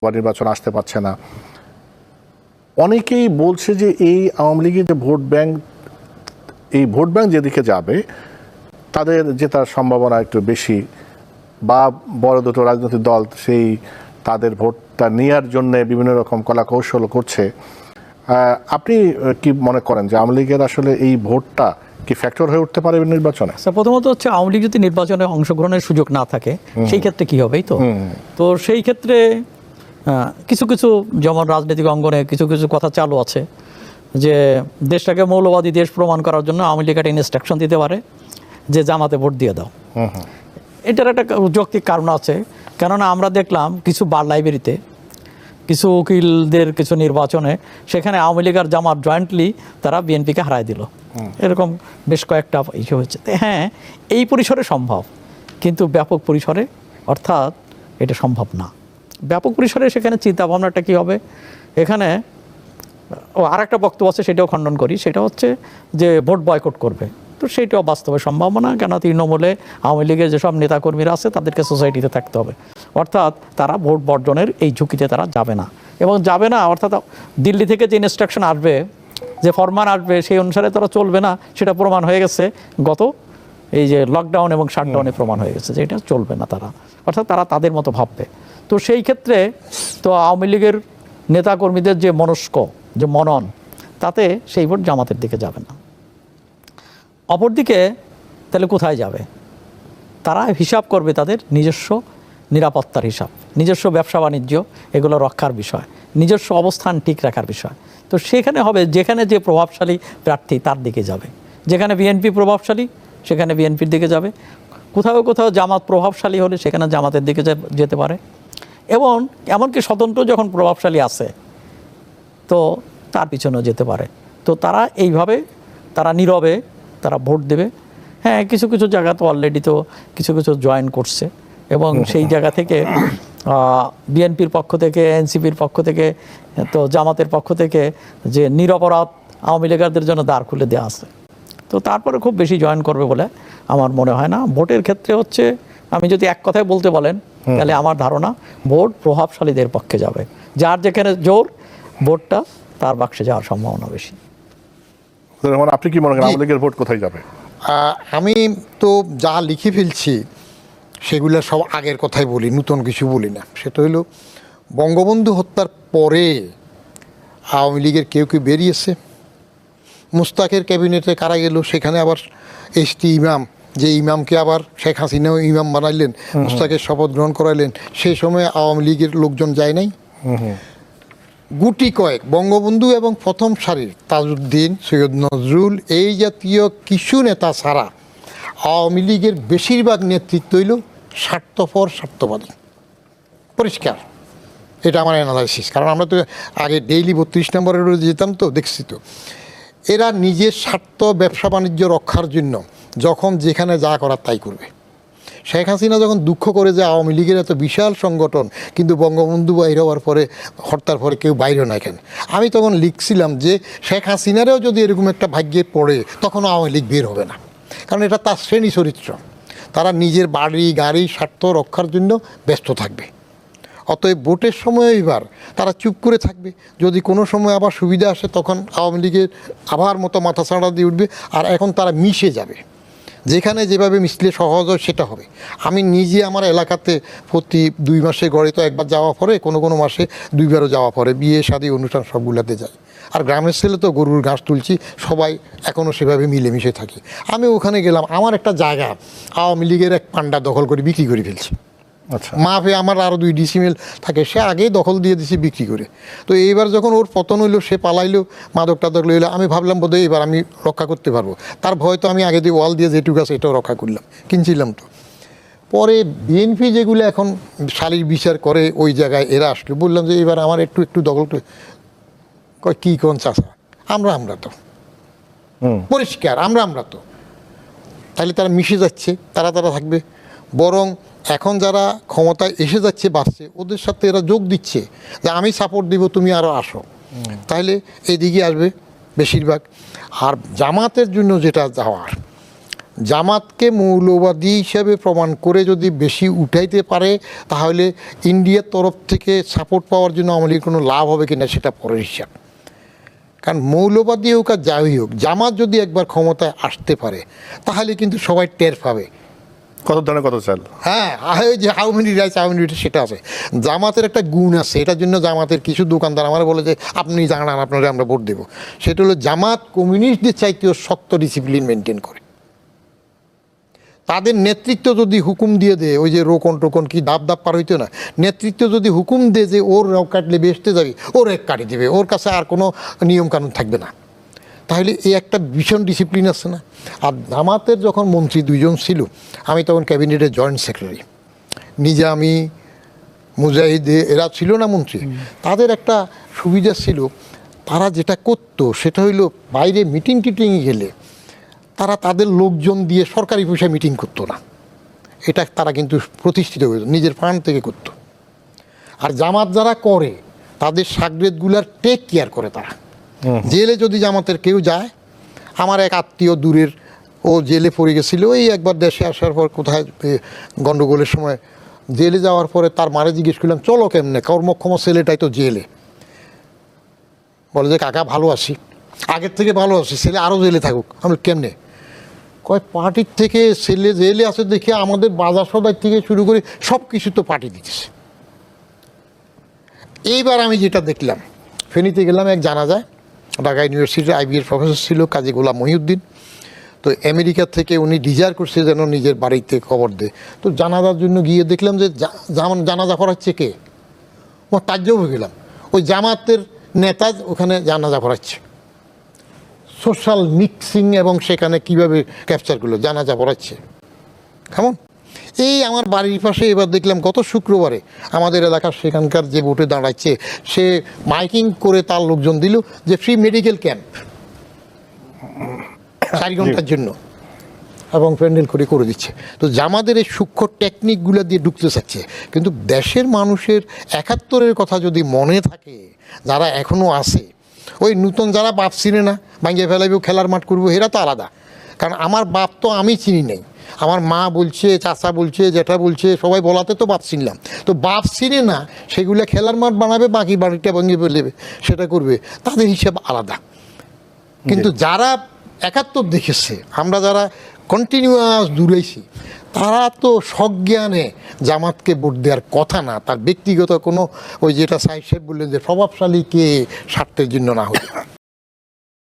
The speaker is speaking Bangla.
নির্বাচন আসতে পারছে না। অনেকেই বলছে যে এই আওয়ামী লীগের যে ভোট ব্যাংক, এই ভোট ব্যাংক যেদিকে যাবে তাদের জেতার সম্ভাবনা একটু বেশি, বা বড় দুটো রাজনৈতিক দল সেই তাদের ভোটটা নেওয়ার জন্য বিভিন্ন রকম কলা কৌশল করছে। আপনি কি মনে করেন যে আওয়ামী লীগের আসলে এই ভোটটা কি ফ্যাক্টর হয়ে উঠতে পারে নির্বাচনে? প্রথমত হচ্ছে আওয়ামী লীগ যদি নির্বাচনে অংশগ্রহণের সুযোগ না থাকে সেই ক্ষেত্রে কি হবে? তো সেই ক্ষেত্রে কিছু কিছু যেমন রাজনৈতিক অঙ্গনে কিছু কিছু কথা চালু আছে যে দেশটাকে মৌলবাদী দেশ প্রমাণ করার জন্য আওয়ামী লীগ একটা ইনস্ট্রাকশন দিতে পারে যে জামাতে ভোট দিয়ে দাও। এটার একটা যৌক্তিক কারণ আছে, কেননা আমরা দেখলাম কিছু বার লাইব্রেরিতে কিছু উকিলদের কিছু নির্বাচনে সেখানে আওয়ামী লীগ আর জামাত জয়েন্টলি তারা বিএনপিকে হারায় দিল। এরকম বেশ কয়েকটা ইস্যু হচ্ছে। হ্যাঁ, এই পরিসরে সম্ভব, কিন্তু ব্যাপক পরিসরে অর্থাৎ এটা সম্ভব না। ব্যাপক পরিসরে সেখানে চিন্তা ভাবনাটা কী হবে? এখানে আর একটা বক্তব্য আছে, সেটাও খণ্ডন করি, সেটা হচ্ছে যে ভোট বয়কট করবে। তো সেইটাও বাস্তবে সম্ভব না, কেন তৃণমূলে আওয়ামী লীগের যেসব নেতাকর্মীরা আছে তাদেরকে সোসাইটিতে থাকতে হবে, অর্থাৎ তারা ভোট বর্জনের এই ঝুঁকিতে তারা যাবে না। এবং যাবে না অর্থাৎ দিল্লি থেকে যে ইনস্ট্রাকশন আসবে, যে ফরমান আসবে, সেই অনুসারে তারা চলবে না, সেটা প্রমাণ হয়ে গেছে গত এই যে লকডাউন এবং শাটডাউনে প্রমাণ হয়ে গেছে যে এটা চলবে না তারা, অর্থাৎ তারা তাদের মতো ভাববে। তো সেই ক্ষেত্রে তো আওয়ামী লীগের নেতাকর্মীদের যে মনস্ক, যে মনন, তাতে সেই ভোট জামাতের দিকে যাবে না। অপরদিকে তাহলে কোথায় যাবে? তারা হিসাব করবে তাদের নিজস্ব নিরাপত্তার হিসাব, নিজস্ব ব্যবসা বাণিজ্য, এগুলো রক্ষার বিষয়, নিজস্ব অবস্থান ঠিক রাখার বিষয়। তো সেখানে হবে যেখানে যে প্রভাবশালী প্রার্থী তার দিকে যাবে, যেখানে বিএনপি প্রভাবশালী সেখানে বিএনপির দিকে যাবে, কোথাও কোথাও জামাত প্রভাবশালী হলে সেখানে জামাতের দিকে যেতে পারে, এবং এমনকি স্বতন্ত্র যখন প্রভাবশালী আছে তো তার পিছনেও যেতে পারে। তো তারা এইভাবে তারা নীরবে তারা ভোট দেবে। হ্যাঁ, কিছু কিছু জায়গা তো অলরেডি তো কিছু কিছু জয়েন করছে, এবং সেই জায়গা থেকে বিএনপির পক্ষ থেকে, এনসিপির পক্ষ থেকে, তো জামাতের পক্ষ থেকে যে নিরপরাধ আওয়ামী লীগারদের জন্য দ্বার খুলে দেওয়া আছে। তো তারপরে খুব বেশি জয়েন করবে বলে আমার মনে হয় না। ভোটের ক্ষেত্রে হচ্ছে আমি যদি এক কথায় বলতে বলেন তাহলে আমার ধারণা ভোট প্রভাবশালীদের পক্ষে যাবে, যার যেখানে জোর ভোটটা তার বাক্সে যাওয়ার সম্ভাবনা বেশি। আপনি কি মনে করেন আওয়ামী লীগের ভোট কোথায় যাবে? আমি তো যা লিখে ফেলছি সেগুলো সব আগের কথাই বলি, নতুন কিছু বলি না। সেটা হলো বঙ্গবন্ধু হত্যার পরে আওয়ামী লীগের কেউ কেউ বেরিয়েছে। মুস্তাকের ক্যাবিনেটে কারা গেল, সেখানে আবার এসটি ইমাম, যে ইমামকে আবার শেখ হাসিনাও ইমাম বানাইলেন, মুস্তাকের শপথ গ্রহণ করাইলেন, সেই সময় আওয়ামী লীগের লোকজন যায় নাই। গুটি কয়েক বঙ্গবন্ধু এবং প্রথম সারির তাজউদ্দিন, সৈয়দ নজরুল, এই জাতীয় কিছু নেতা ছাড়া আওয়ামী লীগের বেশিরভাগ নেতৃত্ব হইল স্বার্থপর, স্বার্থবাদী, পরিষ্কার। এটা আমার অ্যানালাইসিস। কারণ আমরা তো আগে ডেইলি 32 নম্বরের যেতাম, তো দেখছি তো এরা নিজের স্বার্থ, ব্যবসা বাণিজ্য রক্ষার জন্য যখন যেখানে যা করার তাই করবে। শেখ হাসিনা যখন দুঃখ করে যে আওয়ামী লীগের এত বিশাল সংগঠন কিন্তু বঙ্গবন্ধু বাইরে হওয়ার পরে, হত্যার পরে কেউ বাইরে না কেন, আমি তখন লিখছিলাম যে শেখ হাসিনারও যদি এরকম একটা ভাগ্যে পড়ে তখন আওয়ামী লীগ বের হবে না, কারণ এটা তার শ্রেণী চরিত্র। তারা নিজের বাড়ি গাড়ি স্বার্থ রক্ষার জন্য ব্যস্ত থাকবে। অতএব ভোটের সময় এবার তারা চুপ করে থাকবে। যদি কোনো সময় আবার সুবিধা আসে তখন আওয়ামী লীগের আবার মতো মাথা ছাড়া দিয়ে উঠবে, আর এখন তারা মিশে যাবে। যেখানে যেভাবে মিশলে সহজ হয় সেটা হবে। আমি নিজে আমার এলাকাতে প্রতি 2 মাসে গড়ে তো একবার যাওয়া পরে, কোনো কোনো মাসে 2বারও যাওয়া পরে, বিয়ে শাদী অনুষ্ঠান সবগুলোতে যাই। আর গ্রামের ছেলে তো গরুর ঘাস তুলছি, সবাই এখনও সেভাবে মিলেমিশে থাকি। আমি ওখানে গেলাম, আমার একটা জায়গা আওয়ামী লীগের এক পান্ডা দখল করে বিক্রি করে ফেলছি। আচ্ছা, মাফে আমার আরও 2 ডিসিমেল থাকে, সে আগেই দখল দিয়ে দিছি বিক্রি করে। তো এইবার যখন ওর পতন হইলো, সে পালাইলো, মাদক টাদক লইলো, আমি ভাবলাম বোধহয় এবার আমি রক্ষা করতে পারবো। তার ভয় তো আমি আগে দিয়ে ওয়াল দিয়ে যেটুকু আছে এটাও রক্ষা করলাম, কিনছিলাম তো। পরে বিএনপি যেগুলো এখন শালীর বিচার করে ওই জায়গায় এরা আসলো, বললাম যে এবার আমার একটু একটু দখল কয় কী কোন চাষা, আমরা তো পরিষ্কার, আমরা তো। তাহলে তারা মিশে যাচ্ছে, তারা থাকবে। বরং এখন যারা ক্ষমতায় এসে যাচ্ছে, বাড়ছে, ওদের সাথে এরা যোগ দিচ্ছে যে আমি সাপোর্ট দিব, তুমি আরও আসো, তাহলে এইদিকে আসবে বেশিরভাগ। আর জামাতের জন্য যেটা যাওয়ার, জামাতকে মৌলবাদী হিসাবে প্রমাণ করে যদি বেশি উঠাইতে পারে তাহলে ইন্ডিয়ার তরফ থেকে সাপোর্ট পাওয়ার জন্য আওয়ামী লীগের কোনো লাভ হবে কিনা সেটা পরের হিসাব। কারণ মৌলবাদী হোক আর যাই হোক, জামাত যদি একবার ক্ষমতায় আসতে পারে তাহলে কিন্তু সবাই টের পাবে। কত ধরনের কত চাল। হ্যাঁ, ওই যে how many rice how many সেটা আছে। জামাতের একটা গুণ আছে, এটার জন্য জামাতের কিছু দোকানদার আমার বলে যে আপনি জানান আপনারা আমরা ভোট দেবো। সেটা হলো জামাত কমিউনিস্টদের চাইতেও শক্ত ডিসিপ্লিন মেনটেন করে। তাদের নেতৃত্ব যদি হুকুম দিয়ে দেয়, ওই যে রোকন টোকন কি দাব দাব পার হইতো না, নেতৃত্ব যদি হুকুম দেয় যে ওর রক কাটলে বেসতে যাবি, ওর এক কাটি দেবে, ওর কাছে আর কোনো নিয়মকানুন থাকবে না। তাহলে এই একটা ভীষণ ডিসিপ্লিন আছে না। আর জামাতের যখন মন্ত্রী দুইজন ছিল, আমি তখন ক্যাবিনেটের জয়েন্ট সেক্রেটারি, নিজামি মুজাহিদ এরা ছিল না মন্ত্রী, তাদের একটা সুবিধা ছিল, তারা যেটা করতো সেটা হইলো বাইরে মিটিং টিটিংয়ে গেলে তারা তাদের লোকজন দিয়ে সরকারি পয়সায় মিটিং করতো না, এটা তারা কিন্তু প্রতিষ্ঠিত হতো, নিজের ফান্ড থেকে করতো। আর জামাত যারা করে তাদের সাগরেদগুলার টেক কেয়ার করে তারা। জেলে যদি জামাতের কেউ যায়, আমার এক আত্মীয় দূরের, ও জেলে পড়ে গেছিল এই একবার দেশে আসার পর, কোথায় গণ্ডগোলের সময় জেলে যাওয়ার পরে তার মারে জিজ্ঞেস করলাম চলো কেমনে, কর্মক্ষম ছেলেটাই তো জেলে। বলে যে কাকা ভালো আছি, আগের থেকে ভালো আছি, ছেলে আরও জেলে থাকুক। আমি কেমনে? কয় পার্টির থেকে ছেলে জেলে আছে দেখে আমাদের বাজার সদাই থেকে শুরু করে সব কিছু তো পার্টি দিতেছে। এইবার আমি যেটা দেখলাম, ফেনীতে গেলাম এক জানাজায়, ঢাকা ইউনিভার্সিটির IB-এর প্রফেসর ছিল কাজী গোলাম মহিউদ্দিন। তো আমেরিকা থেকে উনি ডিজায়ার করছে যেন নিজের বাড়িতে খবর দেয়। তো জানাজার জন্য গিয়ে দেখলাম যে জানাজা পড়াচ্ছে কে, ও তাজ্জব হয়ে গেলাম, ওই জামাতের নেতা ওখানে জানাজা পড়াচ্ছে। সোশ্যাল মিক্সিং এবং সেখানে কীভাবে ক্যাপচার করলো, জানাজা পড়াচ্ছে কেমন। এই আমার বাড়ির পাশে এবার দেখলাম গত শুক্রবারে আমাদের এলাকার সেখানকার যে ভোটে দাঁড়াচ্ছে, সে মাইকিং করে তার লোকজন দিল যে ফ্রি মেডিকেল ক্যাম্প 4 ঘন্টার জন্য, এবং প্যান্ডেল করে দিচ্ছে। তো জামাদের এই সূক্ষ্ম টেকনিকগুলো দিয়ে ঢুকতে চাচ্ছে। কিন্তু দেশের মানুষের 71-এর কথা যদি মনে থাকে, যারা এখনও আছে, ওই নূতন যারা বাপ চিনে না, ভাঙিয়ে ফেলাইব, খেলার মাঠ করবো, এরা তো আলাদা। কারণ আমার বাপ তো আমি চিনি নাই, আমার মা বলছে, চাচা বলছে, জ্যাঠা বলছে, সবাই বলাতে তো বাপ চিনলাম। তো বাপ চিনে না, সেগুলো খেলার মাঠ বানাবে, বাকি বাড়িটা ভাঙিয়ে ফেলেবে, সেটা করবে, তাদের হিসাব আলাদা। কিন্তু যারা 71 দেখেছে, আমরা যারা কন্টিনিউয়াস দূরেছি, তারা তো সজ্ঞানে জামাতকে ভোট দেওয়ার কথা না। তার ব্যক্তিগত কোনো, ওই যেটা সাহেব বললেন যে প্রভাবশালী কে স্বার্থের জন্য না হলে